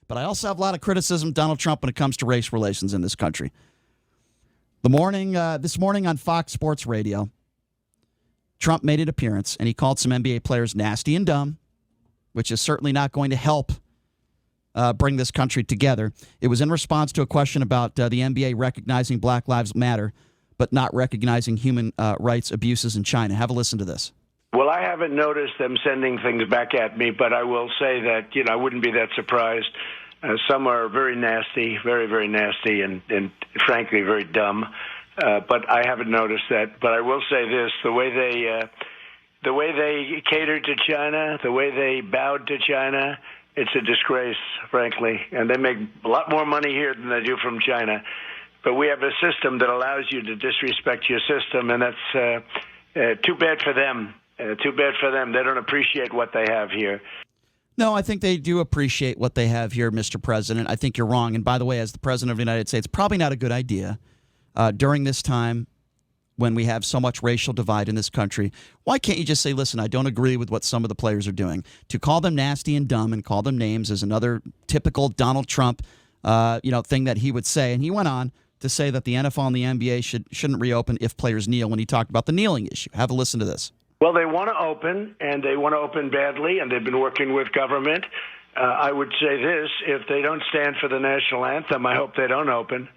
But I also have a lot of criticism of Donald Trump when it comes to race relations in this country. This morning on Fox Sports Radio, Trump made an appearance, and he called some NBA players nasty and dumb, which is certainly not going to help bring this country together. It was in response to a question about the NBA recognizing Black Lives Matter, but not recognizing human rights abuses in China. Have a listen to this. Well, I haven't noticed them sending things back at me, but I will say that, I wouldn't be that surprised. Some are very nasty, very, very nasty, and frankly, very dumb. But I haven't noticed that. But I will say this, the way they catered to China, the way they bowed to China, it's a disgrace, frankly. And they make a lot more money here than they do from China. But we have a system that allows you to disrespect your system, and that's too bad for them. Too bad for them. They don't appreciate what they have here. No, I think they do appreciate what they have here, Mr. President. I think you're wrong. And by the way, as the President of the United States, probably not a good idea during this time when we have so much racial divide in this country. Why can't you just say, listen, I don't agree with what some of the players are doing? To call them nasty and dumb and call them names is another typical Donald Trump thing that he would say. And he went on to say that the NFL and the NBA shouldn't reopen if players kneel when he talked about the kneeling issue. Have a listen to this. Well, they want to open, and they want to open badly, and they've been working with government. I would say this, if they don't stand for the national anthem, I hope they don't open.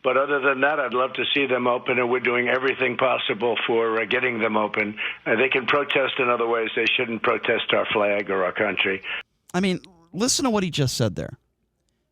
But other than that, I'd love to see them open, and we're doing everything possible for getting them open. They can protest in other ways. They shouldn't protest our flag or our country. I mean, listen to what he just said there.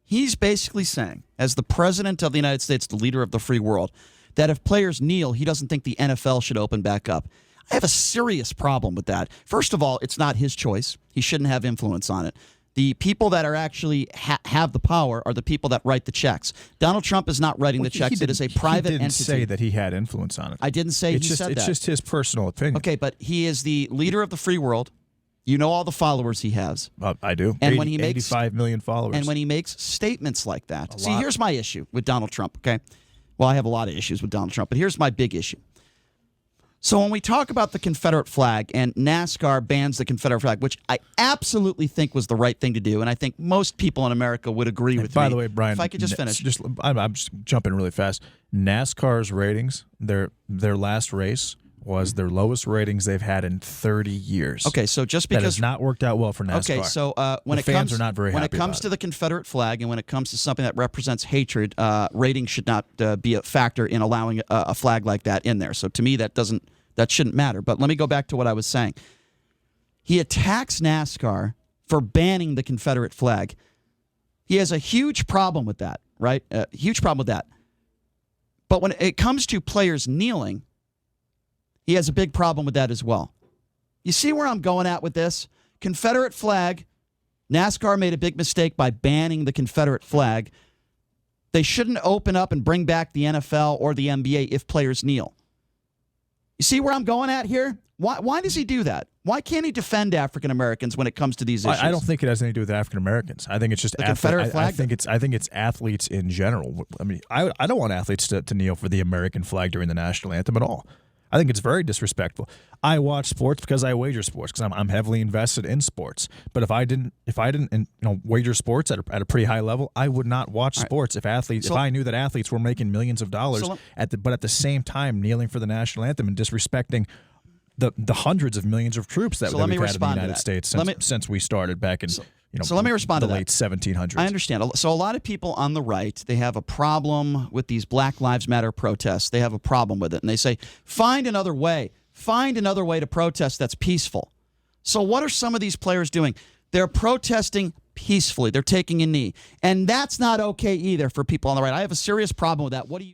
He's basically saying, as the President of the United States, the leader of the free world, that if players kneel, he doesn't think the NFL should open back up. I have a serious problem with that. First of all, it's not his choice. He shouldn't have influence on it. The people that are actually have the power are the people that write the checks. Donald Trump is not writing the checks. It is a private entity. He didn't say that he had influence on it. I didn't say he said that. It's just his personal opinion. Okay, but he is the leader of the free world. You know all the followers he has. I do. And 85 million followers. And when he makes statements like that. See, here's my issue with Donald Trump, okay? Well, I have a lot of issues with Donald Trump, but here's my big issue. So when we talk about the Confederate flag and NASCAR bans the Confederate flag, which I absolutely think was the right thing to do, and I think most people in America would agree with me. By the way, Brian, if I could just finish. I'm just jumping really fast. NASCAR's ratings, their last race was their lowest ratings they've had in 30 years. Okay, so just because that has not worked out well for NASCAR. Okay, so when fans are not very happy when it comes to the Confederate flag and when it comes to something that represents hatred, ratings should not be a factor in allowing a flag like that in there. So to me, that shouldn't matter. But let me go back to what I was saying. He attacks NASCAR for banning the Confederate flag. He has a huge problem with that, right? A huge problem with that. But when it comes to players kneeling, he has a big problem with that as well. You see where I'm going at with this? Confederate flag. NASCAR made a big mistake by banning the Confederate flag. They shouldn't open up and bring back the NFL or the NBA if players kneel. You see where I'm going at here? Why does he do that? Why can't he defend African Americans when it comes to these issues? I don't think it has anything to do with African Americans. I think it's just the Confederate flag. I think it's athletes in general. I mean, I don't want athletes to kneel for the American flag during the national anthem at all. I think it's very disrespectful. I watch sports because I wager sports because I'm heavily invested in sports. But if I didn't wager sports at a pretty high level, I would not watch sports if I knew that athletes were making millions of dollars but at the same time kneeling for the national anthem and disrespecting the hundreds of millions of troops that we've had in the United States since we started back in let me respond to the late 1700s. I understand. So a lot of people on the right, they have a problem with these Black Lives Matter protests. They have a problem with it. And they say, find another way. Find another way to protest that's peaceful. So what are some of these players doing? They're protesting peacefully. They're taking a knee. And that's not okay either for people on the right. I have a serious problem with that. What do you